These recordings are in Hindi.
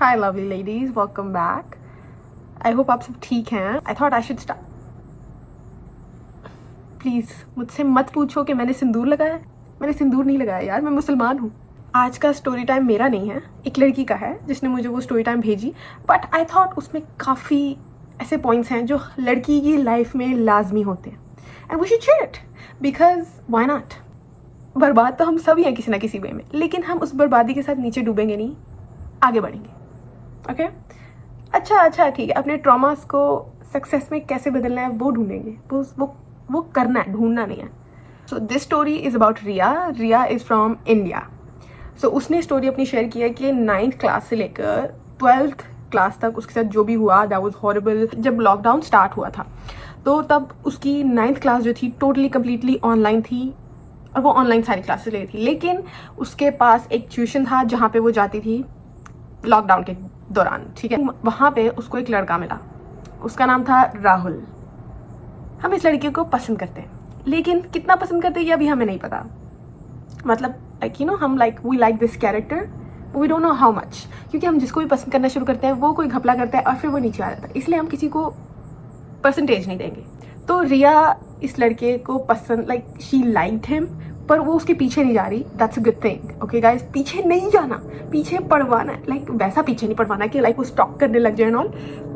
Hi lovely ladies, welcome back. I hope आप सब ठीक हैं। I thought I should start. Please मुझसे मत पूछो कि मैंने सिंदूर लगाया। मैंने सिंदूर नहीं लगाया यार, मैं मुसलमान हूँ। आज का स्टोरी टाइम मेरा नहीं है, एक लड़की का है जिसने मुझे वो स्टोरी टाइम भेजी। बट आई थॉट उसमें काफ़ी ऐसे पॉइंट्स हैं जो लड़की की लाइफ में लाजमी होते हैं and we should share it because why not. बर्बाद तो हम सभी हैं किसी ना किसी वे में, लेकिन हम उस बर्बादी के साथ नीचे डूबेंगे नहीं, आगे बढ़ेंगे। ओके अच्छा ठीक है। अपने ट्रॉमास को सक्सेस में कैसे बदलना है वो ढूंढेंगे, वो करना है, ढूंढना नहीं है। So this story is about Riya is from India. So उसने स्टोरी अपनी शेयर की है कि 9th क्लास से लेकर 12th क्लास तक उसके साथ जो भी हुआ दैट वाज हॉरिबल। जब लॉकडाउन स्टार्ट हुआ था तो तब उसकी 9th क्लास जो थी टोटली कम्प्लीटली ऑनलाइन थी और वो ऑनलाइन सारी क्लासेस ले रही थी। लेकिन उसके पास एक ट्यूशन था जहाँ पे वो जाती थी लॉकडाउन के दौरान, ठीक है। वहाँ पे उसको एक लड़का मिला, उसका नाम था राहुल। हम इस लड़के को पसंद करते हैं, लेकिन कितना पसंद करते हैं ये अभी हमें नहीं पता। मतलब लाइक यू नो, हम we like this character, we don't know how much, क्योंकि हम जिसको भी पसंद करना शुरू करते हैं वो कोई घपला करता है और फिर वो नीचे आ जाता है, इसलिए हम किसी को परसेंटेज नहीं देंगे। तो रिया इस लड़के को पसंद, लाइक शी लाइक्ड हिम, पर वो उसके पीछे नहीं जा रही। That's a good thing. Okay guys, पीछे नहीं जाना, पीछे पड़वाना है। लाइक वैसा पीछे नहीं पड़वाना कि लाइक वो स्टॉक करने लग जाए ऑल।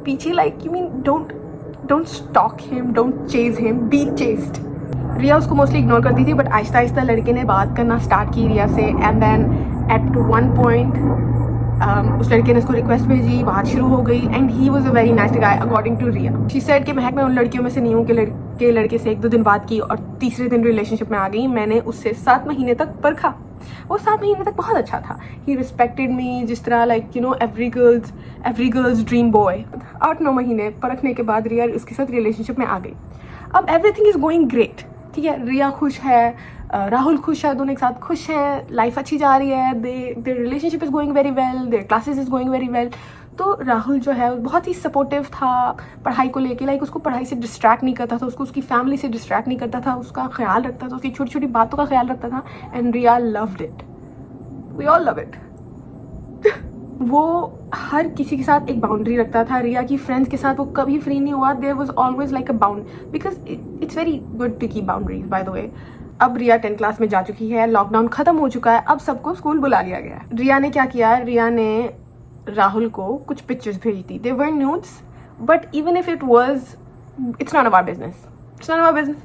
पीछे like you mean don't stalk him, don't chase him, be chased. Riya उसको मोस्टली इग्नोर करती थी, बट आहिस्ता आहिस्ता लड़के ने बात करना स्टार्ट की रिया से। And then at one point उस लड़के ने उसको रिक्वेस्ट भेजी, बात शुरू हो गई and he was a very nice guy according to Riya. She said कि महक, मैं उन लड़कियों में से नहीं हूँ कि लड़के से 1-2 दिन बात की और तीसरे दिन रिलेशनशिप में आ गई। मैंने उससे 7 महीने तक परखा, वो 7 महीने तक बहुत अच्छा था। ही रिस्पेक्टेड मी, जिस तरह like you know every girls dream boy. 8-9 महीने परखने के बाद रिया उसके साथ रिलेशनशिप में आ गई। अब एवरीथिंग इज गोइंग ग्रेट, ठीक है। रिया खुश है, राहुल खुश है, दोनों एक साथ खुश हैं, लाइफ अच्छी जा रही है। Their relationship is going very well, there classes is going very well. तो राहुल जो है बहुत ही सपोर्टिव था पढ़ाई को लेके। लाइक उसको पढ़ाई से डिस्ट्रैक्ट नहीं करता था, उसको उसकी फैमिली से डिस्ट्रैक्ट नहीं करता था, उसका ख्याल रखता था, उसकी छोटी छोटी बातों का ख्याल रखता था। And Riya loved it, we all love it. वो हर किसी के साथ एक बाउंड्री रखता था। रिया की फ्रेंड्स के साथ वो कभी फ्री नहीं हुआ। There was always like a bound, because it's very good to keep boundaries by the way. अब रिया 10th क्लास में जा चुकी है, लॉकडाउन खत्म हो चुका है, अब सबको स्कूल बुला लिया गया है। रिया ने क्या किया, रिया ने राहुल को कुछ पिक्चर्स भेजी थी। They were nudes, but even if it was, it's not our business,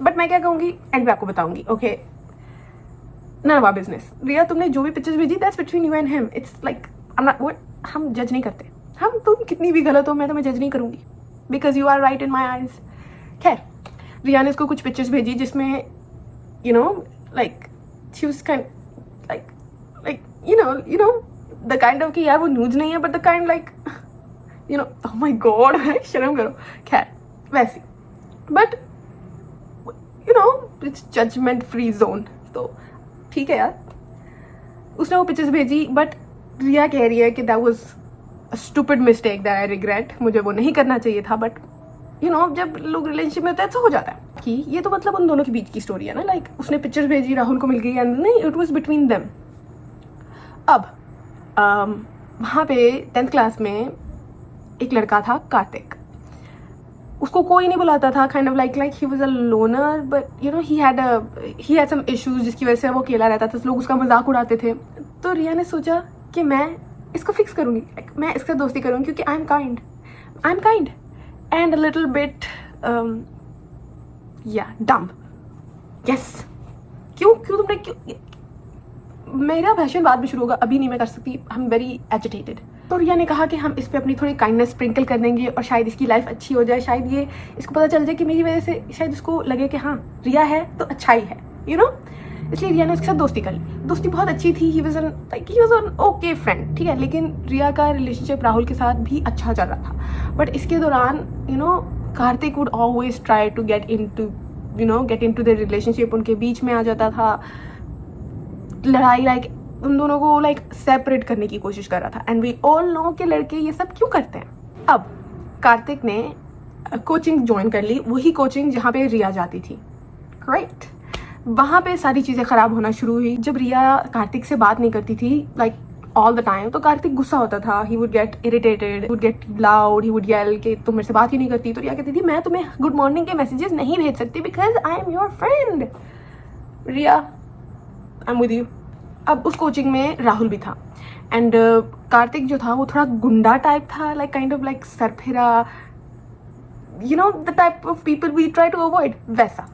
but मैं क्या कहूँगी एंड मैं आपको बताऊंगी। Okay, not our business. Riya, तुमने जो भी पिक्चर्स भेजी that's between you and him. It's like हम जज नहीं करते। हम, तुम कितनी भी गलत हो, मैं तुम्हें जज नहीं करूंगी because you are right in my eyes. खैर, रिया ने उसको कुछ पिक्चर्स भेजी जिसमें you know like she was kind like you know the kind of कि यार वो न्यूज नहीं है, but the kind like you know, oh my god शर्म करो। खैर वैसी, but you know it's judgment free zone, तो ठीक है यार। उसने वो पिक्चर्स भेजी, बट रिया कह रही है कि that was a stupid mistake that I regret, मुझे वो नहीं करना चाहिए था। बट यू नो, जब लोग रिलेशनशिप में होते हैं ऐसा हो जाता है कि ये तो मतलब उन दोनों के बीच की स्टोरी है ना। लाइक उसने पिक्चर्स भेजी, राहुल को मिल गई, एंड नहीं, इट वाज बिटवीन देम। अब वहाँ पे 10th क्लास में एक लड़का था कार्तिक, उसको कोई नहीं बुलाता था। Kind of like he was a loner, but you know he had some issues जिसकी वजह से वो अकेला रहता था, तो लोग उसका मजाक उड़ाते थे। तो रिया ने सोचा कि मैं इसको फिक्स करूँगी, मैं इसका दोस्ती करूँगी क्योंकि I am kind and a little bit dumb. Yes. क्यों तुमने मेरा भाषण बाद में शुरू होगा, अभी नहीं मैं कर सकती, आई एम वेरी एजिटेटेड। तो रिया ने कहा कि हम इस पे अपनी थोड़ी काइंडनेस स्प्रिंकल कर देंगे और शायद इसकी लाइफ अच्छी हो जाए, शायद ये इसको पता चल जाए कि मेरी वजह से शायद इसको लगे कि हाँ रिया है तो अच्छा ही है, यू नो। इसलिए रिया ने उसके साथ दोस्ती कर ली। दोस्ती बहुत अच्छी थी, he was an okay friend, ठीक है। लेकिन रिया का रिलेशनशिप राहुल के साथ भी अच्छा चल रहा था, बट इसके दौरान you know Kartik would always try to get into the relationship, उनके बीच में आ जाता था। लड़ाई लाइक उन दोनों को लाइक सेपरेट करने की कोशिश कर रहा था। एंड वी ऑल नो कि लड़के ये सब क्यों करते हैं। अब कार्तिक ने कोचिंग ज्वाइन कर ली, वही कोचिंग जहाँ पे रिया जाती थी। ग्रेट। वहाँ पे सारी चीज़ें ख़राब होना शुरू हुई जब रिया कार्तिक से बात नहीं करती थी। Like all the time. तो कार्तिक गुस्सा होता था, he would get irritated, would get loud, he would yell कि तुम मेरे से बात ही नहीं करती। तो रिया कहती थी मैं तुम्हें गुड मॉर्निंग के मैसेजेस नहीं भेज सकती because I am your friend. Riya I am with you. अब उस कोचिंग में राहुल भी था एंड कार्तिक जो था वो थोड़ा गुंडा टाइप था, लाइक काइंड ऑफ लाइक सरफिरा, you know the type of people we try to avoid, वैसा।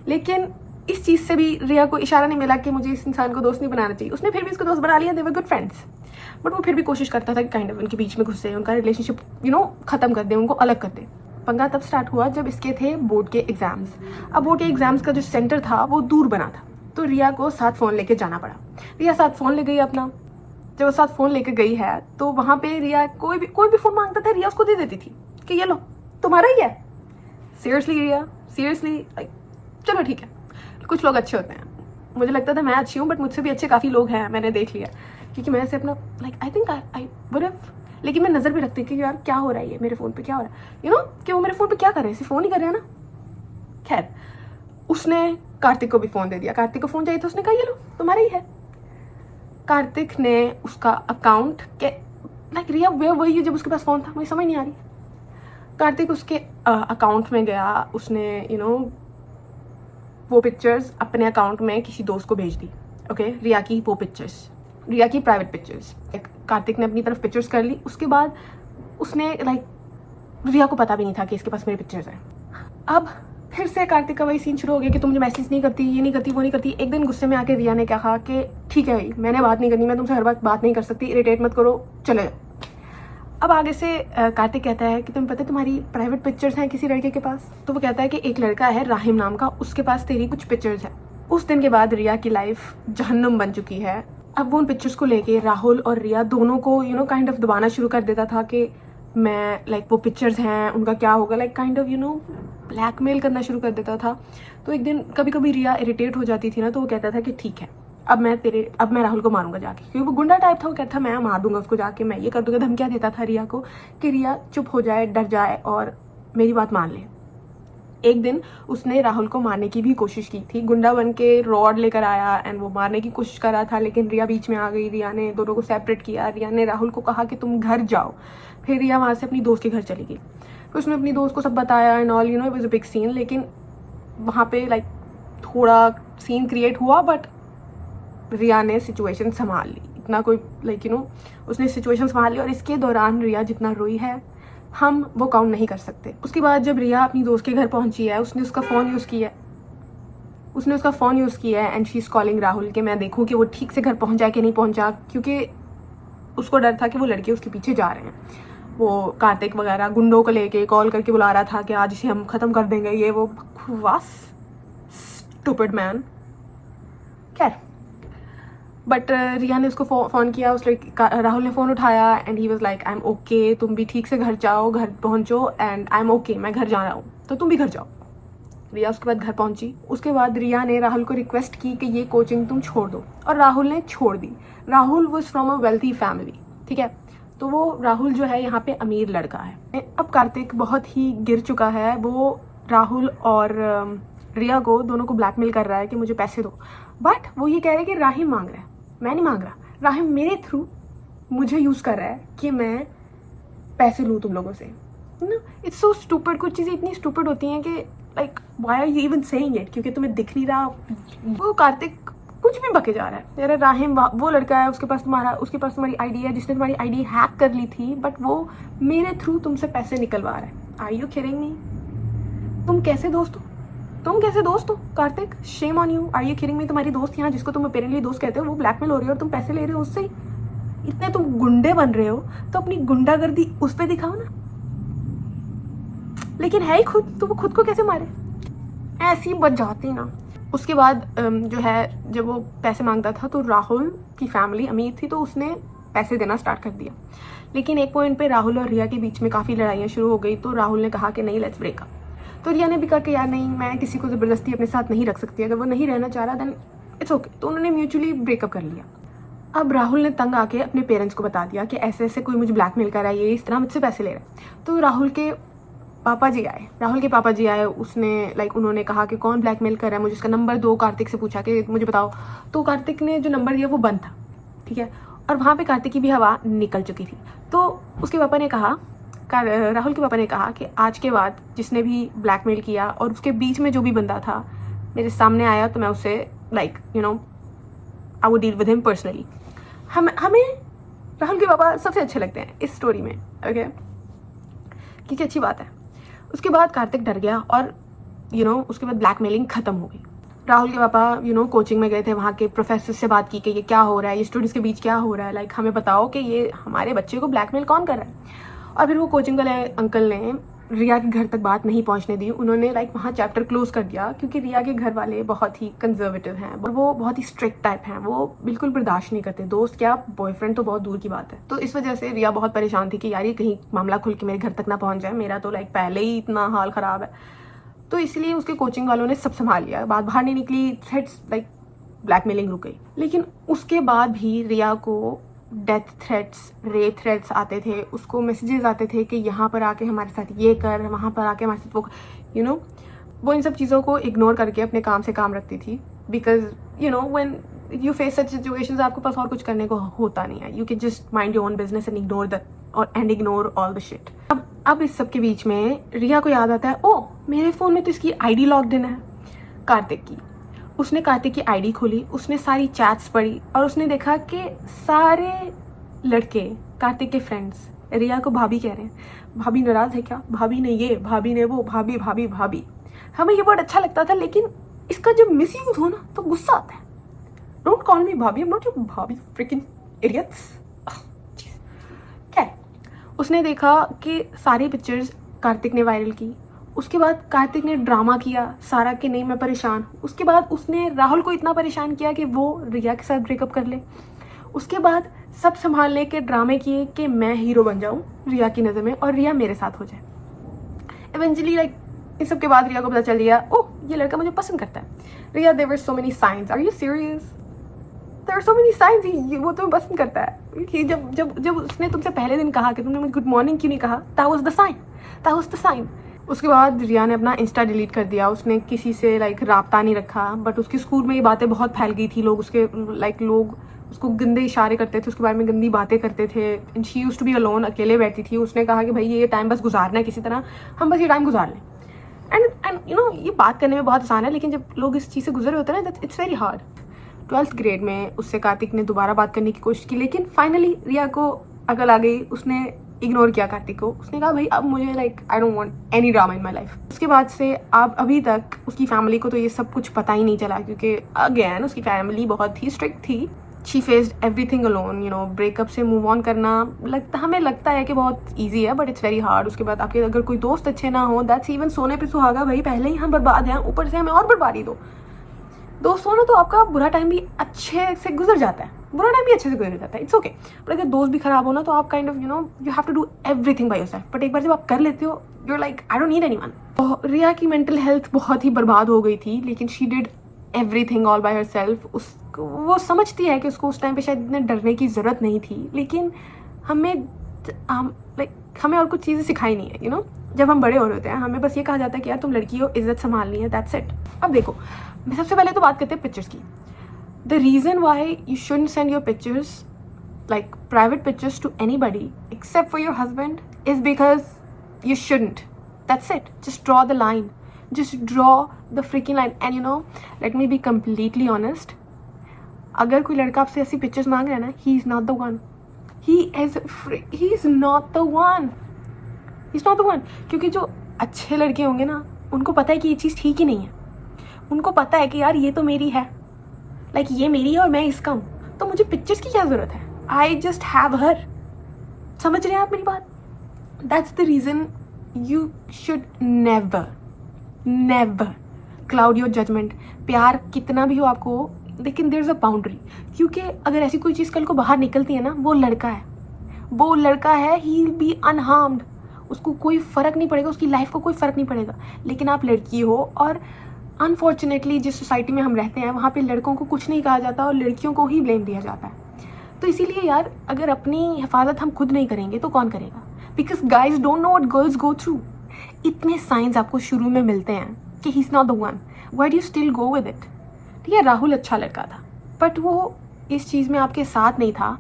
लेकिन इस चीज़ से भी रिया को इशारा नहीं मिला कि मुझे इस इंसान को दोस्त नहीं बनाना चाहिए। उसने फिर भी इसको दोस्त बना लिया, दे वर गुड फ्रेंड्स। बट वो फिर भी कोशिश करता था कि काइंड ऑफ उनके बीच में घुसे, उनका रिलेशनशिप ख़त्म कर दे, उनको अलग कर दे। पंगा तब स्टार्ट हुआ जब इसके थे बोर्ड के एग्जाम्स। अब बोर्ड के एग्जाम्स का जो सेंटर था वो दूर बना था, तो रिया को साथ फ़ोन लेके जाना पड़ा। रिया साथ फ़ोन ले गई अपना। जब वो साथ फ़ोन लेके गई है तो वहाँ पे रिया कोई भी फ़ोन मांगता था, रिया उसको दे देती थी कि ये लो तुम्हारा ही है। सीरियसली रिया, सीरियसली, लाइक चलो ठीक है, कुछ लोग अच्छे होते हैं। मुझे लगता था मैं अच्छी हूँ, बट मुझसे भी अच्छे काफ़ी लोग हैं, मैंने देख लिया। क्योंकि मैं ऐसे अपना like I think I would have, लेकिन मैं नज़र भी रखती कि यार क्या हो रहा है, ये मेरे फ़ोन पे क्या हो रहा है, यू नो कि वो मेरे फ़ोन पे क्या कर रहे हैं, सिर्फ फ़ोन ही कर रहे हैं ना। खैर, उसने कार्तिक को भी फ़ोन दे दिया। कार्तिक को फ़ोन चाहिए तो उसने कहा ये लो तुम्हारा ही है। कार्तिक ने उसका अकाउंट के लाइक रिया वे वही है जब उसके पास फ़ोन था, मुझे समझ नहीं आ रही। कार्तिक उसके अकाउंट में गया, उसने वो पिक्चर्स अपने अकाउंट में किसी दोस्त को भेज दी। ओके, रिया की वो पिक्चर्स, रिया की प्राइवेट पिक्चर्स कार्तिक ने अपनी तरफ पिक्चर्स कर ली। उसके बाद उसने लाइक रिया को पता भी नहीं था कि इसके पास मेरे पिक्चर्स हैं। अब फिर से कार्तिक का वही सीन शुरू हो गया कि तुम मुझे मैसेज नहीं करती, ये नहीं करती, वो नहीं करती। एक दिन गुस्से में आके रिया ने कहा कि ठीक है भाई, मैंने बात नहीं करनी, मैं तुमसे हर बात नहीं कर सकती, इरिटेट मत करो, चले जाओ। अब आगे से कार्तिक कहता है कि तुम्हें पता है तुम्हारी प्राइवेट पिक्चर्स हैं किसी लड़के के पास। तो वो कहता है कि एक लड़का है राहिम नाम का, उसके पास तेरी कुछ पिक्चर्स हैं। उस दिन के बाद रिया की लाइफ जहन्नुम बन चुकी है। अब वो उन पिक्चर्स को लेके राहुल और रिया दोनों को काइंड ऑफ दबाना शुरू कर देता था कि मैं लाइक वो पिक्चर्स हैं उनका क्या होगा, लाइक काइंड ऑफ ब्लैकमेल करना शुरू कर देता था। तो एक दिन कभी कभी रिया इरिटेट हो जाती थी ना, तो वो कहता था कि ठीक है अब मैं राहुल को मारूंगा जाके, क्योंकि वो गुंडा टाइप था। वो कहता था मैं मार दूंगा उसको जाके, मैं ये कर दूंगा। धमकियाँ देता था रिया को कि रिया चुप हो जाए, डर जाए और मेरी बात मान ले। एक दिन उसने राहुल को मारने की भी कोशिश की थी, गुंडा बन के रॉड लेकर आया एंड वो मारने की कोशिश कर रहा था, लेकिन रिया बीच में आ गई। रिया ने दोनों को सेपरेट किया। रिया ने राहुल को कहा कि तुम घर जाओ। फिर रिया वहाँ से अपनी दोस्त के घर चली गई। फिर उसने अपनी दोस्त को सब बताया and all, it was a big scene. लेकिन वहाँ पे लाइक थोड़ा सीन क्रिएट हुआ, बट रिया ने सिचुएशन संभाल ली। इतना कोई उसने सिचुएशन संभाल ली। और इसके दौरान रिया जितना रोई है हम वो काउंट नहीं कर सकते। उसके बाद जब रिया अपनी दोस्त के घर पहुंची है, उसने उसका फ़ोन यूज़ किया है and she is calling Rahul कि मैं देखूं कि वो ठीक से घर पहुंचा कि नहीं पहुंचा, क्योंकि उसको डर था कि वो लड़के उसके पीछे जा रहे हैं। वो कार्तिक वगैरह गुंडों को लेके कॉल करके बुला रहा था कि आज इसे हम ख़त्म कर देंगे, ये वो बकवास, स्टूपिड मैन। खैर, बट रिया ने उसको फ़ोन किया, उस राहुल ने फ़ोन उठाया and he was like I am okay, तुम भी ठीक से घर जाओ, घर पहुंचो एंड आई एम ओके, मैं घर जा रहा हूँ तो तुम भी घर जाओ। रिया उसके बाद घर पहुंची। उसके बाद रिया ने राहुल को रिक्वेस्ट की कि ये कोचिंग तुम छोड़ दो, और राहुल ने छोड़ दी। Rahul was from a wealthy family, ठीक है, तो वो राहुल जो है यहाँ पे अमीर लड़का है। अब कार्तिक बहुत ही गिर चुका है। वो राहुल और रिया को दोनों को ब्लैकमेल कर रहा है कि मुझे पैसे दो, बट वो ये कह रहे हैं कि राहिम मांग रहा है, मैं नहीं मांग रहा। राहिम मेरे थ्रू मुझे यूज़ कर रहा है कि मैं पैसे लूँ तुम लोगों से। It's so stupid. कुछ चीज़ें इतनी स्टूपिड होती हैं कि like why are you even saying it, क्योंकि तुम्हें दिख नहीं रहा। वो कार्तिक कुछ भी बके जा रहा है। यार राहिम वो लड़का है, उसके पास तुम्हारी आईडी है, जिसने तुम्हारी आईडी हैक कर ली थी, बट वो मेरे थ्रू तुमसे पैसे निकलवा रहा है। Are you kidding me? तुम कैसे दोस्त हो Kartik? Shame on you. Are you kidding me? तुम्हारी दोस्त यहाँ जिसको तुम अपेरेंटली दोस्त कहते हो वो ब्लैकमेल हो रही हो और तुम पैसे ले रहे हो उससे। इतने तुम गुंडे बन रहे हो तो अपनी गुंडागर्दी उस पर दिखाओ ना। लेकिन है ही खुद, तो वो खुद को कैसे मारे? ऐसी बच जाती ना। उसके बाद जो है जब वो पैसे मांगता था तो राहुल की फैमिली अमीर थी, तो उसने पैसे देना स्टार्ट कर दिया। लेकिन एक पॉइंट पे राहुल और रिया के बीच में काफ़ी लड़ाइयाँ शुरू हो गई। तो राहुल ने कहा कि नहीं, लेट्स ब्रेक अप। तो रिया ने भी कहा कि यार नहीं, मैं किसी को ज़बरदस्ती अपने साथ नहीं रख सकती, अगर वो नहीं रहना चाह रहा देन इट्स ओके। तो उन्होंने म्यूचुअली ब्रेकअप कर लिया। अब राहुल ने तंग आके अपने पेरेंट्स को बता दिया कि ऐसे ऐसे कोई मुझे ब्लैकमेल कर रहा है, ये इस तरह मुझसे पैसे ले रहा है। तो राहुल के पापा जी आए। उन्होंने कहा कि कौन ब्लैकमेल कर रहा है, मुझे उसका नंबर दो। कार्तिक से पूछा कि मुझे बताओ। तो कार्तिक ने जो नंबर दिया वो बंद था, ठीक है। और वहाँ पे कार्तिक की भी हवा निकल चुकी थी। तो उसके पापा ने कहा, राहुल के पापा ने कहा कि आज के बाद जिसने भी ब्लैकमेल किया और उसके बीच में जो भी बंदा था मेरे सामने आया तो मैं उसे like I would deal with him personally. हमें राहुल के पापा सबसे अच्छे लगते हैं इस स्टोरी में, ओके, क्योंकि अच्छी बात है। उसके बाद कार्तिक डर गया और उसके बाद ब्लैकमेलिंग ख़त्म हो गई। राहुल के पापा कोचिंग में गए थे, वहाँ के प्रोफेसर से बात की कि ये क्या हो रहा है, ये स्टूडेंट्स के बीच क्या हो रहा है, लाइक हमें बताओ कि ये हमारे बच्चे को ब्लैकमेल कौन कर रहा है। और फिर वो कोचिंग वाले अंकल ने रिया के घर तक बात नहीं पहुंचने दी, उन्होंने लाइक वहाँ चैप्टर क्लोज कर दिया, क्योंकि रिया के घर वाले बहुत ही कंजर्वेटिव हैं और वो बहुत ही स्ट्रिक्ट टाइप हैं, वो बिल्कुल बर्दाश्त नहीं करते, दोस्त क्या बॉयफ्रेंड तो बहुत दूर की बात है। तो इस वजह से रिया बहुत परेशान थी कि यार ये कहीं मामला खुल के मेरे घर तक ना पहुँच जाए, मेरा तो लाइक पहले ही इतना हाल ख़राब है। तो इसलिए उसके कोचिंग वालों ने सब संभाल लिया, बात बाहर नहीं निकली, थ्रेट्स लाइक ब्लैकमेलिंग रुक गई। लेकिन उसके बाद भी रिया को डेथ थ्रेट्स, रेप थ्रेट्स आते थे, उसको मैसेजेस आते थे कि यहाँ पर आके हमारे साथ ये कर, वहाँ पर आके हमारे साथ वो वो इन सब चीज़ों को इग्नोर करके अपने काम से काम रखती थी। Because when you face such situations आपके पास और कुछ करने को होता नहीं है, you can just mind your own business and ignore all the shit. अब इस सब के बीच में रिया को याद आता है, ओ मेरे फ़ोन में तो इसकी आईडी लॉग्ड इन है कार्तिक की। उसने कार्तिक की आईडी खोली, उसने सारी चैट्स पढ़ी और उसने देखा कि सारे लड़के कार्तिक के फ्रेंड्स रिया को भाभी कह रहे हैं। भाभी नाराज़ है क्या, भाभी ने ये, भाभी ने वो, भाभी भाभी भाभी। हमें ये वर्ड अच्छा लगता था, लेकिन इसका जब मिस यूज हो ना तो गुस्सा आता है। डोंट कॉल मी भाभी, आई एम नॉट योर भाभी, फ्रिकिंग इडियट्स। क्या है, उसने देखा कि सारी पिक्चर्स कार्तिक ने वायरल की। उसके बाद कार्तिक ने ड्रामा किया सारा कि नहीं मैं परेशान। उसके बाद उसने राहुल को इतना परेशान किया कि वो रिया के साथ ब्रेकअप कर ले। उसके बाद सब संभालने के ड्रामे किए कि मैं हीरो बन जाऊं रिया की नज़र में और रिया मेरे साथ हो जाए। इवेंचुअली लाइक इस सब के बाद रिया को पता चल गया, ओह ये लड़का मुझे पसंद करता है। Riya, there were so many signs, are you serious, there are so many signs, वो तुम्हें पसंद करता है। कि जब उसने तुमसे पहले दिन कहा कि तुमने मुझे गुड मॉर्निंग क्यों नहीं कहा, दैट वाज द साइन। उसके बाद रिया ने अपना इंस्टा डिलीट कर दिया, उसने किसी से लाइक राब्ता नहीं रखा। बट उसके स्कूल में ये बातें बहुत फैल गई थी, लोग उसको गंदे इशारे करते थे, उसके बारे में गंदी बातें करते थे। And she used to be alone, अकेले बैठती थी। उसने कहा कि भाई ये टाइम बस गुजारना है किसी तरह, हम बस ये टाइम गुजार लें। एंड ये बात करने में बहुत आसान है, लेकिन जब लोग इस चीज़ से गुजरे होते हैं ना, it's very hard. 12th grade में उससे कार्तिक ने दोबारा बात करने की कोशिश की, लेकिन फाइनली रिया को अकल आ गई। उसने इग्नोर किया कार्तिक को। उसने कहा भाई अब मुझे like I don't want any drama in my life. उसके बाद से अब अभी तक उसकी फैमिली को तो ये सब कुछ पता ही नहीं चला, क्योंकि अगेन उसकी फैमिली बहुत ही स्ट्रिक्ट थी। She faced everything alone. Breakup से मूव ऑन करना हमें लगता है कि बहुत ईजी है, बट इट्स वेरी हार्ड। उसके बाद आपके अगर कोई दोस्त अच्छे ना हो, दैट्स इवन सोने पे सुहागा। भाई पहले ही हम बर्बाद हैं, ऊपर से हमें और बर्बादी दो। दोस्त हो ना तो आपका बुरा टाइम भी अच्छे से गुजर जाता है, बुरा टाइम भी अच्छे से गुजर जाता है, इट्स ओके। बट अगर दोस्त भी खराब हो ना तो आप kind of you have to do everything by yourself. But एक बार जब आप कर लेते हो, you are like I don't need anyone. तो रिया की मेंटल हेल्थ बहुत ही बर्बाद हो गई थी, लेकिन she did everything all by herself. वो समझती है कि उसको उस टाइम पे शायद इतने डरने की ज़रूरत नहीं थी, लेकिन हमें और कुछ चीज़ें सिखाई नहीं है। जब हम बड़े हो रहे होते हैं हमें बस ये कहा जाता है कि यार तुम लड़की हो, इज्जत संभालनी है, दैट्स इट। अब देखो, सबसे पहले तो बात करते हैं पिक्चर्स की। The reason why you shouldn't send your pictures, like private pictures, to anybody except for your husband is because you shouldn't. That's it. Just draw the line. Just draw the freaking line. And let me be completely honest. अगर कोई लड़का आपसे ऐसी पिक्चर्स मांग रहा है ना, he is not the one. He is not the one. He's not the one. क्योंकि जो अच्छे लड़के होंगे ना, उनको पता है कि ये चीज़ ठीक ही नहीं है। उनको पता है कि यार ये तो मेरी है, लाइक ये मेरी है और मैं इसका हूँ, तो मुझे पिक्चर्स की क्या ज़रूरत है। I just have her. समझ रहे हैं आप मेरी बात? That's the reason you should never cloud your judgment. प्यार कितना भी हो आपको, लेकिन there's a boundary. क्योंकि अगर ऐसी कोई चीज़ कल को बाहर निकलती है ना, वो लड़का है, he'll be unharmed. उसको कोई फ़र्क नहीं पड़ेगा, उसकी लाइफ को कोई फ़र्क नहीं पड़ेगा। लेकिन आप लड़की हो, और अनफॉर्चुनेटली जिस सोसाइटी में हम रहते हैं वहाँ पे लड़कों को कुछ नहीं कहा जाता और लड़कियों को ही ब्लेम दिया जाता है। तो इसीलिए यार, अगर अपनी हिफाजत हम खुद नहीं करेंगे तो कौन करेगा? Because guys don't know what girls go through. इतने साइंस आपको शुरू में मिलते हैं कि he is not the one, why do you still go with it? ठीक है, राहुल अच्छा लड़का था, बट वो इस चीज़ में आपके साथ नहीं था।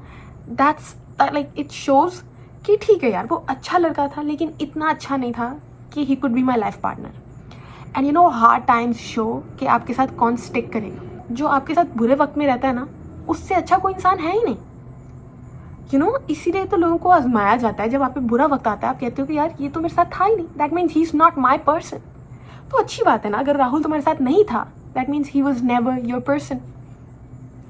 दैट्स लाइक इट शोज कि ठीक है यार वो अच्छा लड़का था लेकिन इतना अच्छा नहीं था कि he could be my life partner. And you know hard times show कि आपके साथ कौन स्टिक करेगा। जो आपके साथ बुरे वक्त में रहता है ना, उससे अच्छा कोई इंसान है ही नहीं। यू नो इसीलिए तो लोगों को आजमाया जाता है। जब आप पे बुरा वक्त आता है आप कहते हो कि यार ये तो मेरे साथ था ही नहीं, that means he is not my person. तो अच्छी बात है ना, अगर राहुल तुम्हारे साथ नहीं था that means he was never your person.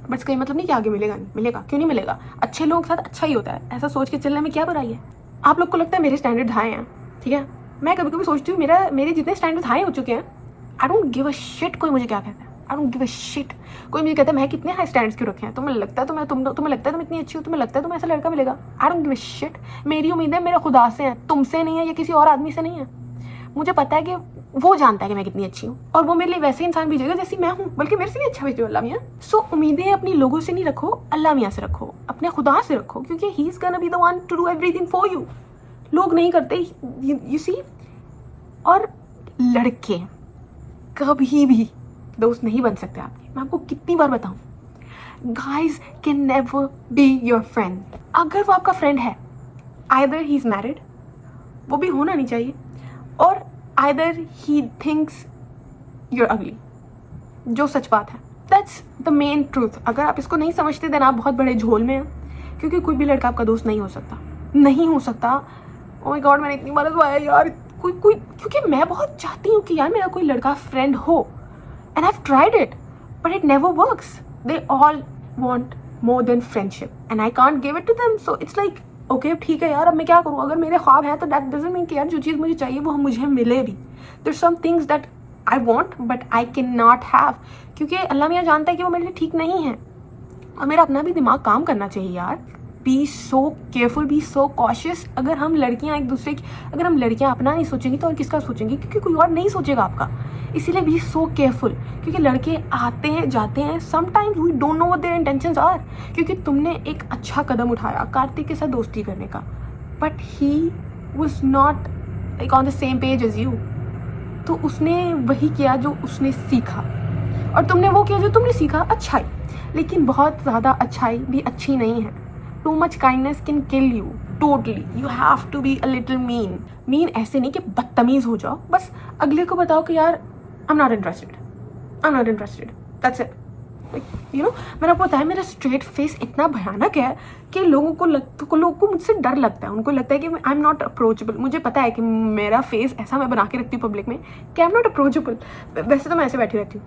But इसका ये मतलब नहीं कि आगे मिलेगा नहीं, मिलेगा, क्यों नहीं मिलेगा। अच्छे लोगों के साथ अच्छा ही होता है, ऐसा सोच के चलने में क्या बुराई है। आप लोग को लगता है मेरे स्टैंडर्ड हाई हैं, ठीक है। मैं कभी कभी सोचती हूँ मेरे जितने स्टैंडर्ड हाई हो चुके हैं, आई डोंट गिव अ शिट कोई मुझे क्या कहता है। आई डोंट गिव अ शिट कोई मुझे कहता है मैं कितने हाई स्टैंडर्ड्स क्यों रखे हैं। तुम्हें लगता है तुम्हें लगता है तुम इतनी अच्छी हो, तुम्हें लगता है तुम्हें ऐसा लड़का मिलेगा। आई डोंट गिव अ शिट। मेरी उम्मीदें मेरे खुदा से हैं, तुमसे नहीं है या किसी और आदमी से नहीं है। मुझे पता है कि वो जानता है कि मैं कितनी अच्छी हूँ और वो मेरे लिए वैसे इंसान भेजेगा जैसी मैं हूँ, बल्कि मेरे से भी अच्छा भेजो अल्लाह मियाँ। सो उम्मीदें अपनी लोगों से नहीं रखो, अल्लाह मियाँ से रखो, अपने खुदा से रखो, क्योंकि he is gonna be the one two do everything for you. लोग नहीं करते, यू सी। और लड़के कभी भी दोस्त नहीं बन सकते आपके। मैं आपको कितनी बार बताऊं, guys can never be your friend. अगर वो आपका फ्रेंड है, आइदर ही इज मैरिड, वो भी होना नहीं चाहिए, और आइदर ही थिंक्स यूर अगली, जो सच बात है। That's the main truth. अगर आप इसको नहीं समझते देन आप बहुत बड़े झोल में हैं, क्योंकि कोई भी लड़का आपका दोस्त नहीं हो सकता, नहीं हो सकता। ओह माय गॉड, मैंने इतनी बार आया यार कोई क्योंकि मैं बहुत चाहती हूँ कि यार मेरा कोई लड़का फ्रेंड हो, and I have tried it but it never works. They all want more than friendship and I can't give it to them. So it's like okay ठीक है यार, अब मैं क्या करूँ। अगर मेरे ख्वाब हैं तो दैट डजंट मीन कि यार जो चीज़ मुझे चाहिए वो मुझे मिले भी। There some things that I want but I can not have, क्योंकि अल्लाह मियाँ जानता है कि वो मेरे लिए ठीक नहीं है। और मेरा अपना भी दिमाग काम करना चाहिए यार। बी सो केयरफुल, बी सो कॉशियस। अगर हम लड़कियां एक दूसरे की, अगर हम लड़कियां अपना नहीं सोचेंगी तो और किसका सोचेंगी, क्योंकि कोई और नहीं सोचेगा आपका। इसीलिए बी सो केयरफुल, क्योंकि लड़के आते हैं जाते हैं, sometimes we don't know what their intentions are. क्योंकि तुमने एक अच्छा कदम उठाया कार्तिक के साथ दोस्ती करने का, but he was not like on the same page as you. तो उसने वही किया जो उसने सीखा, और तुमने वो किया जो तुमने सीखा, अच्छाई। लेकिन बहुत ज़्यादा अच्छाई भी अच्छी नहीं है। Too much kindness can kill you totally. You have to be a little mean. Mean ऐसे नहीं कि बदतमीज़ हो जाओ, बस अगले को बताओ कि यार I am not interested, that's it. You know मैंने आपको बताया मेरा स्ट्रेट फेस इतना भयानक है कि लोगों को मुझसे डर लगता है। उनको लगता है कि आई एम नॉट अप्रोचेबल। मुझे पता है कि मेरा फेस ऐसा मैं बना के रखती हूँ पब्लिक में कि आई एम नॉट अप्रोचेबल। वैसे तो मैं ऐसे बैठी रहती हूँ।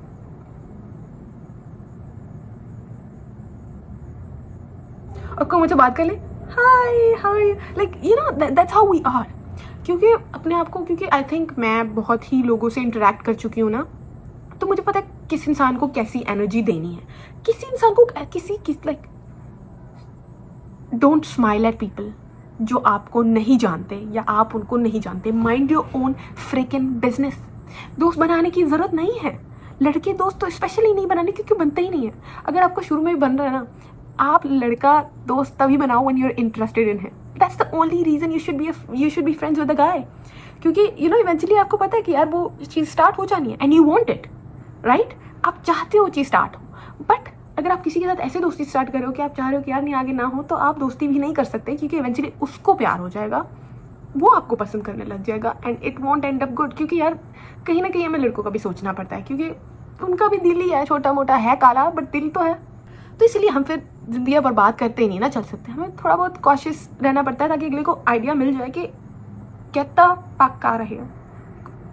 और कोई मुझे बात कर ले, hi hi, like you know that's how we are. क्योंकि अपने आप को, क्योंकि आई थिंक मैं बहुत ही लोगों से इंटरेक्ट कर चुकी हूँ ना, तो मुझे पता है किस इंसान को कैसी एनर्जी देनी है। किसी इंसान को like don't smile at people जो आपको नहीं जानते या आप उनको नहीं जानते। Mind your own fricking business. दोस्त बनाने की ज़रूरत नहीं है। लड़के दोस्त तो स्पेशली नहीं बनाने, क्योंकि बनते ही नहीं है। अगर आपको शुरू में भी बन रहा है ना, आप लड़का दोस्त तभी बनाओ when you are interested in him. That's the only reason you should be friends with the guy. क्योंकि यू नो इवेंचुअली आपको पता है कि यार वो चीज़ स्टार्ट हो जानी है, and you want it, right. आप चाहते हो चीज़ स्टार्ट हो, बट अगर आप किसी के साथ ऐसे दोस्ती स्टार्ट कर रहे हो कि आप चाह रहे हो कि यार नहीं आगे ना हो, तो आप दोस्ती भी नहीं कर सकते, क्योंकि इवेंचुअली उसको प्यार हो जाएगा, वो आपको पसंद करने लग जाएगा, and it won't and up good. क्योंकि यार कहीं ना कहीं हमें लड़कों का भी सोचना पड़ता है, क्योंकि उनका भी दिल ही है, छोटा मोटा है काला, बट दिल तो है। तो इसलिए हम फिर जिंदगी बर्बाद करते ही नहीं ना चल सकते। हमें थोड़ा बहुत कॉशियस रहना पड़ता है, ताकि अगले को आइडिया मिल जाए कि कहता पाक का रहे हो,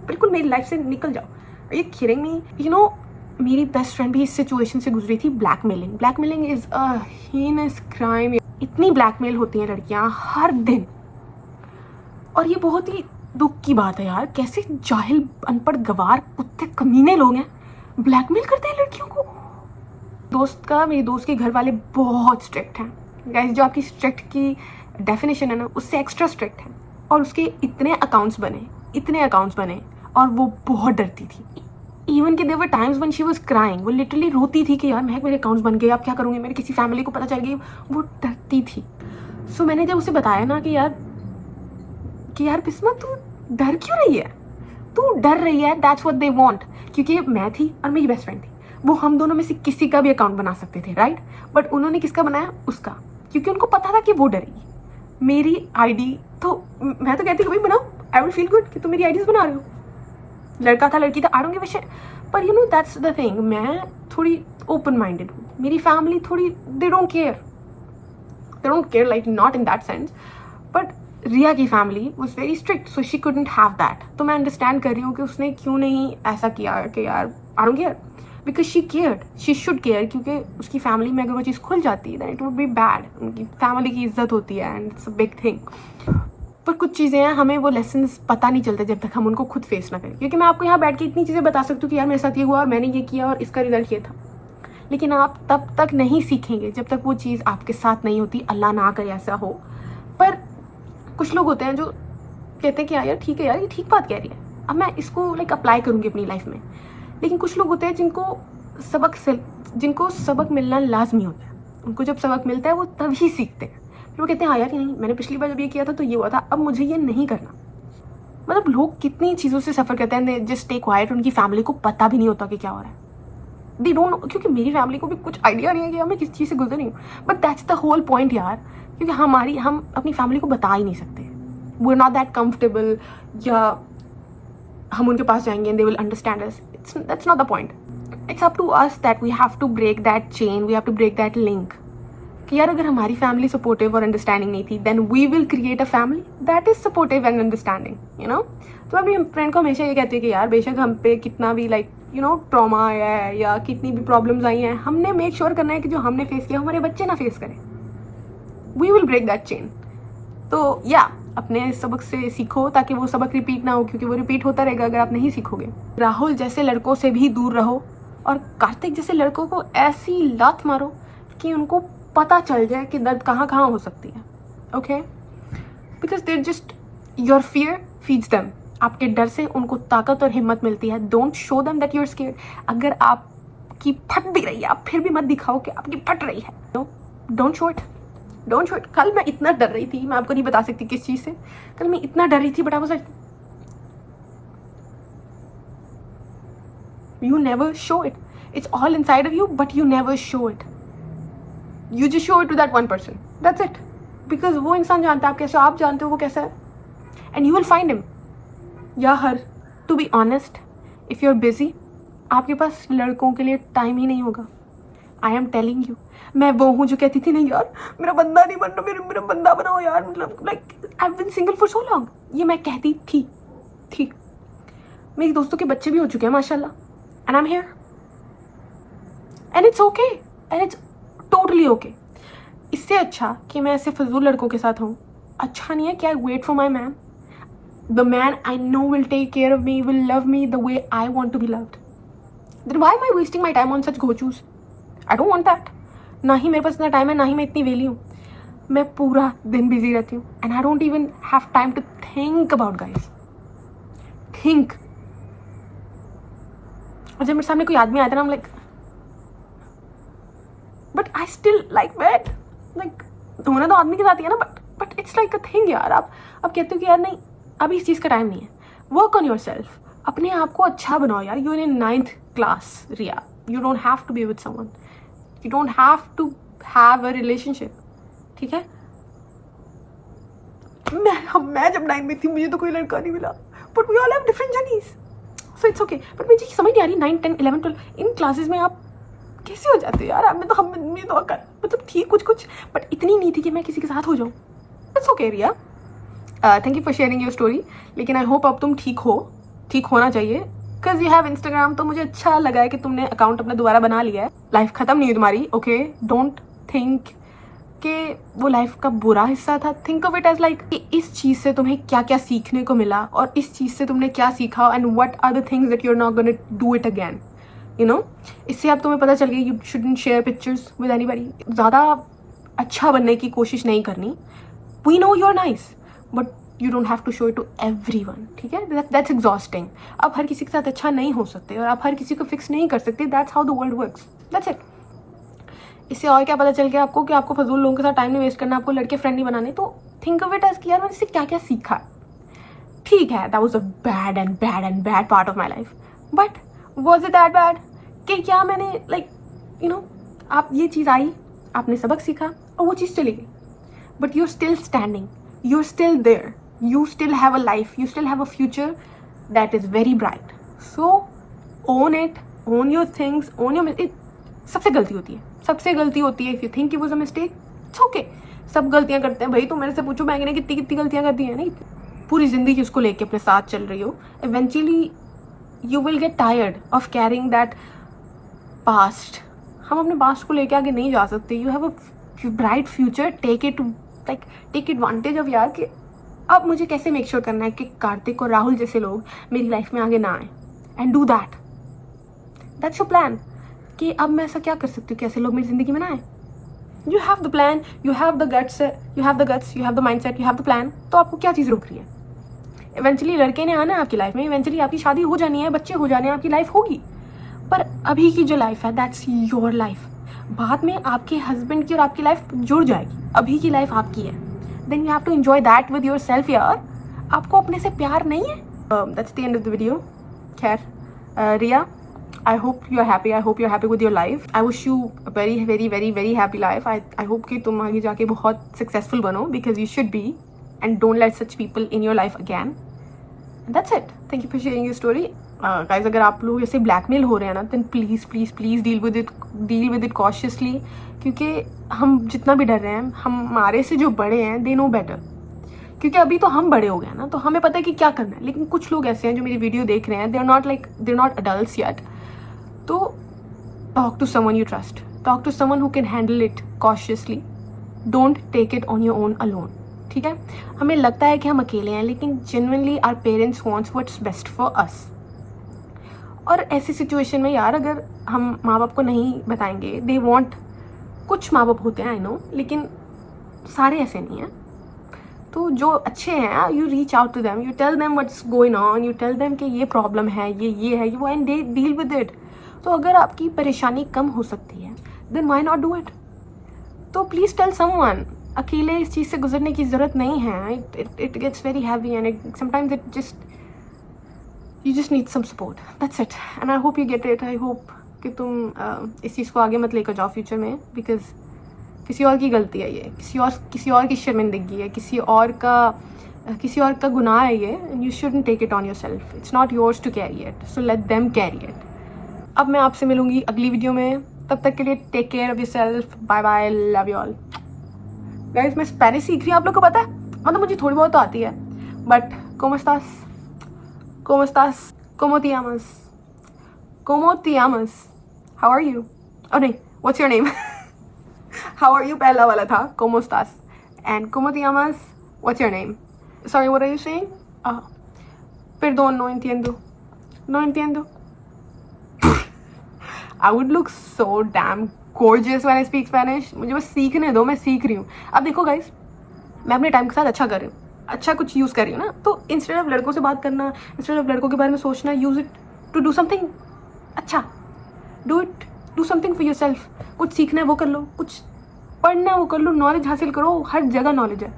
बिल्कुल मेरी लाइफ से निकल जाओ। ये किडिंग मी, यू नो मेरी बेस्ट फ्रेंड भी इस सिचुएशन से गुजरी थी। Blackmailing is a heinous crime. इतनी ब्लैकमेल होती हैं लड़कियां हर दिन, और ये बहुत ही दुख की बात है यार। कैसे जाहिल, अनपढ़, गवार, कुत्ते, कमीने लोग हैं, ब्लैकमेल करते हैं लड़कियों को। मेरी दोस्त के घर वाले बहुत स्ट्रिक्ट हैं गाइस। जो आपकी स्ट्रिक्ट की डेफिनेशन है ना, उससे एक्स्ट्रा स्ट्रिक्ट है। और उसके इतने अकाउंट्स बने, और वो बहुत डरती थी। इवन कि there were times when she was crying, वो लिटरली रोती थी कि यार महक मेरे अकाउंट्स बन गए, अब क्या करूँगी, मेरे किसी फैमिली को पता चल गई। वो डरती थी। सो मैंने जब उसे बताया ना कि यार बिस्मा तू डर क्यों रही है, दैट्स व्हाट दे वांट। क्योंकि मैं थी और मेरी बेस्ट फ्रेंड थी, वो हम दोनों में से किसी का भी अकाउंट बना सकते थे, राइट। बट उन्होंने किसका बनाया, उसका। क्योंकि उनको पता था कि वो डरेगी। मेरी आईडी तो मैं तो कहती भाई बनाओ, आई विल फील गुड कि तुम मेरी आईडीज बना रहे हो। लड़का था लड़की था, I don't give a shit. पर you know that's the thing, मैं थोड़ी ओपन माइंडेड हूँ, मेरी फैमिली थोड़ी they don't care like not in that sense, but Riya की family was very strict, so she couldn't have that. तो मैं अंडरस्टैंड कर रही हूँ कि उसने क्यों नहीं ऐसा किया कि यार I don't care, because she cared, she should care, क्योंकि उसकी फैमिली में अगर वो चीज़ खुल जाती है then it would be bad. उनकी फैमिली की इज्जत होती है and it's a big thing. पर कुछ चीज़ें हैं हमें वो लेसन्स पता नहीं चलते जब तक हम उनको खुद फेस ना करें। क्योंकि मैं आपको यहाँ बैठ के इतनी चीज़ें बता सकती हूँ कि यार मेरे साथ ये हुआ और मैंने ये किया और इसका रिजल्ट ये था, लेकिन आप तब तक नहीं सीखेंगे जब तक वो चीज़ आपके साथ नहीं होती। अल्लाह ना करे ऐसा हो। पर कुछ लोग होते हैं जो कहते हैं कि यार ठीक है यार, ये ठीक बात कह रही है, अब मैं इसको लाइक अप्लाई करूँगी अपनी लाइफ में। लेकिन कुछ लोग होते हैं जिनको सबक मिलना लाजमी होता है। उनको जब सबक मिलता है वो तभी सीखते हैं। फिर वो कहते हैं हाँ यार, नहीं मैंने पिछली बार जब ये किया था तो ये हुआ था, अब मुझे ये नहीं करना। मतलब लोग कितनी चीज़ों से सफ़र करते हैं, जस्ट स्टे क्वाइट, उनकी फैमिली को पता भी नहीं होता कि क्या हो रहा है। दे डोंट नो, क्योंकि मेरी फैमिली को भी कुछ आइडिया नहीं है कि मैं किस चीज़ से गुजर रही हूँ। But that's the whole point यार, क्योंकि हम अपनी फैमिली को बता ही नहीं सकते। We are not that comfortable, या हम उनके पास जाएंगे and they will understand us. That's not the point. It's up to us that we have to break that chain, we have to break that link. कि यार अगर हमारी फैमिली सपोर्टिव और अंडरस्टैंडिंग नहीं थी, then we will create a family that is supportive and understanding, you know. तो मैं अपनी फ्रेंड को हमेशा ये कहती है कि यार बेशक हम पे कितना भी लाइक यू नो ट्रॉमा आया है या कितनी भी प्रॉब्लम्स आई हैं, हमने मेक श्योर करना है कि जो हमने फेस किया हमारे बच्चे ना फेस करें। We will break that chain. तो या अपने सबक से सीखो ताकि वो सबक रिपीट ना हो, क्योंकि वो रिपीट होता रहेगा अगर आप नहीं सीखोगे। राहुल जैसे लड़कों से भी दूर रहो और कार्तिक जैसे लड़कों को ऐसी लात मारो कि उनको पता चल जाए कि दर्द कहाँ कहाँ हो सकती है। Okay, because there just your fear feeds them. आपके डर से उनको ताकत और हिम्मत मिलती है। Don't show them that you are scared. अगर आपकी फट भी रही है, आप फिर भी मत दिखाओ कि आपकी फट रही है। Don't show it, don't show it. कल मैं इतना डर रही थी, मैं आपको नहीं बता सकती किस चीज़ से। कल मैं इतना डर रही थी, but I was like you never show it. It's all inside of you, but you never show it. You just show it to that one person. That's it. Because वो इंसान जानता है आप कैसे, आप जानते हो वो कैसा है, and you will find him या her. To be honest, if you're busy, आपके पास लड़कों के लिए टाइम ही नहीं होगा. I am telling you. मैं वो हूँ जो कहती थी नहीं यार मेरा बंदा नहीं बन रहा, मेरा बंदा बनाओ यार, मतलब like I've been single for so long. ये मैं कहती थी. मेरी दोस्तों के बच्चे भी हो चुके हैं माशाल्लाह. And I'm here. And it's okay. And it's totally okay. इससे अच्छा कि मैं ऐसे फजूल लड़कों के साथ हूँ, अच्छा नहीं है कि I wait for my man. The man I know will take care of me, will love me the way I want to be loved. Then why am I wasting my time on such go-tos? I don't want that. ना ही मेरे पास इतना टाइम है, ना ही मैं इतनी वेली हूँ. मैं पूरा दिन बिजी रहती हूँ. And I don't even have time to think about guys. Think. और जब मेरे सामने कोई आदमी आता है ना, I'm like, but I still like that. Like, होना तो आदमी के साथ ही है ना, but it's like a thing यार. आप कहते हो कि यार नहीं अभी इस चीज़ का टाइम नहीं है. Work on yourself. अपने आप को अच्छा बनाओ यार. You're in 9th class, Riya. You don't have to be with someone. You don't have to have a relationship. ठीक है? मैं जब 9 में थी मुझे तो कोई लड़का नहीं मिला. But we all have different journeys. So it's okay. But मुझे समझ नहीं आ रही 9, 10, 11, 12 इन क्लासेस में आप कैसे हो जाते हो यार. आप में तो मतलब थी कुछ बट इतनी नहीं थी कि मैं किसी के साथ हो जाऊँ. It's okay Riya. Thank you for sharing your story. लेकिन आई होप अब तुम ठीक होना चाहिए. बिकॉज यू हैव इंस्टाग्राम, तो मुझे अच्छा लगा है कि तुमने अकाउंट अपना दोबारा बना लिया है. लाइफ खत्म नहीं हुई तुम्हारी. ओके, डोंट थिंक कि वो लाइफ का बुरा हिस्सा था. Think of it as like इस चीज़ से तुम्हें क्या क्या सीखने को मिला और इस चीज़ से तुमने क्या सीखा and what are the things that you are not gonna do it again. You know, इससे अब तुम्हें पता चल गया you shouldn't share pictures with anybody. ज़्यादा अच्छा बनने की कोशिश नहीं करनी. We know you are nice but you don't have to show it to everyone. ठीक है, दैट्स एग्जॉस्टिंग. आप हर किसी के साथ अच्छा नहीं हो सकते और आप हर किसी को फिक्स नहीं कर सकते. That's how the world works. That's it. इससे और क्या पता चल गया आपको कि आपको फजूल लोगों के साथ टाइम नहीं वेस्ट करना, आपको लड़के फ्रेंड नहीं बनाने. तो थिंक ऑफ इट एज कि यार मैंने इससे क्या क्या सीखा. ठीक है, that was a bad part of my life. But was it that bad कि क्या मैंने लाइक यू नो आप ये चीज़ आई, आपने सबक सीखा और वो चीज़ चली गई, but you are still standing, you are still there, you still have a life, you still have a future that is very bright. So own it, own your things, own your सबसे गलती होती है, सबसे गलती होती है. If you think it was a mistake, it's okay. सब गलतियां करते हैं भाई. तो मेरे से पूछो मैंने कितनी कितनी गलतियां कर दी हैं. नहीं, पूरी जिंदगी उसको लेके अपने साथ चल रही हो, eventually you will get tired of carrying that past. हम अपने past को लेके आगे नहीं जा सकते. You have a bright future, take advantage of यार कि अब मुझे कैसे मेक श्योर करना है कि कार्तिक और राहुल जैसे लोग मेरी लाइफ में आगे ना आए. And do that's your plan कि अब मैं ऐसा क्या कर सकती हूँ कि ऐसे लोग मेरी जिंदगी में ना आए. You have the plan, you have the guts, you have the mindset, you have the plan. तो आपको क्या चीज़ रोक रही है? इवेंचुअली लड़के ने आना है आपकी लाइफ में, इवेंचुअली आपकी शादी हो जानी है, बच्चे हो जाने हैं, आपकी लाइफ होगी. पर अभी की जो लाइफ है दैट्स योर लाइफ. बाद में आपके हस्बैंड की और आपकी लाइफ जुड़ जाएगी. अभी की लाइफ आपकी है. Then you have to enjoy that with yourself यार. आपको अपने से प्यार नहीं है? That's the end of the video. खैर, Riya, I hope you are happy. I hope you are happy with your life. I wish you a very, very, very, very happy life. I hope कि तुम आगे जाके बहुत successful बनो, because you should be, and don't let such people in your life again. And that's it. Thank you for sharing your story. Guys, अगर आप लोग ऐसे ब्लैकमेल हो रहे हैं ना, then please deal with it cautiously. क्योंकि हम जितना भी डर रहे हैं, हमारे से जो बड़े हैं दे नो बेटर. क्योंकि अभी तो हम बड़े हो गए ना, तो हमें पता है कि क्या करना है. लेकिन कुछ लोग ऐसे हैं जो मेरी वीडियो देख रहे हैं, they are not adults yet. तो talk to someone you trust, talk to someone who can handle it cautiously. Don't take it on your own alone. ठीक है, हमें लगता है कि हम अकेले हैं, लेकिन genuinely our parents wants what's best for us. और ऐसी सिचुएशन में यार, अगर हम माँ बाप को नहीं बताएंगे, दे वॉन्ट, कुछ माँ बाप होते हैं आई नो, लेकिन सारे ऐसे नहीं हैं. तो जो अच्छे हैं, you reach out to them, you tell them what's going on, you tell them कि ये प्रॉब्लम है, ये है वो, and they deal with it. तो अगर आपकी परेशानी कम हो सकती है, then why not do it. तो प्लीज़ टेल समवन. अकेले इस चीज़ से गुजरने की ज़रूरत नहीं है. It gets very heavy and sometimes it just, you just need some support. That's it. And I hope you get it. I hope कि तुम इस चीज़ को आगे मत लेकर जाओ फ्यूचर में, बिकॉज किसी और की गलती है ये, किसी और की शर्मिंदगी है, किसी और का गुनाह है ये. You shouldn't take it on yourself. It's not yours to carry it. So let them carry it. अब मैं आपसे मिलूंगी अगली वीडियो में. तब तक के लिए take care of yourself. Bye bye. Love you all. Guys, मैं स्पेनिश सीख रही हूँ, आप लोग को पता है. मतलब मुझे थोड़ी बहुत तो आती है, but ¿cómo estás? ¿Cómo te llamas? How are you? Oh नहीं, what's your name? How are you पहला वाला था. ¿Cómo estás? And ¿cómo te llamas? What's your name? Sorry, what are you saying? Perdón, no entiendo. I would look so damn gorgeous when I speak Spanish. मुझे बस सीखने दो, मैं सीख रही हूँ. अब देखो गाइस, मैं अपने टाइम के साथ अच्छा कर रही हूँ, अच्छा कुछ यूज़ कर रही हूँ ना. तो इंस्टेड ऑफ लड़कों से बात करना, इंस्टेड ऑफ लड़कों के बारे में सोचना, use it to do something अच्छा. Do something for yourself. कुछ सीखना है वो कर लो, कुछ पढ़ना है वो कर लो, नॉलेज हासिल करो. हर जगह नॉलेज है.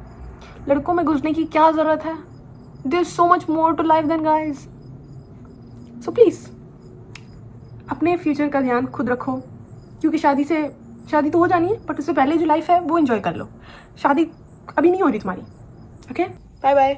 लड़कों में घुसने की क्या ज़रूरत है? There is so much more to life than guys. So please अपने फ्यूचर का ध्यान खुद रखो. क्योंकि शादी तो हो जानी है, बट उससे पहले जो लाइफ है वो एंजॉय कर लो. शादी अभी नहीं हो रही तुम्हारी. Okay? Bye bye.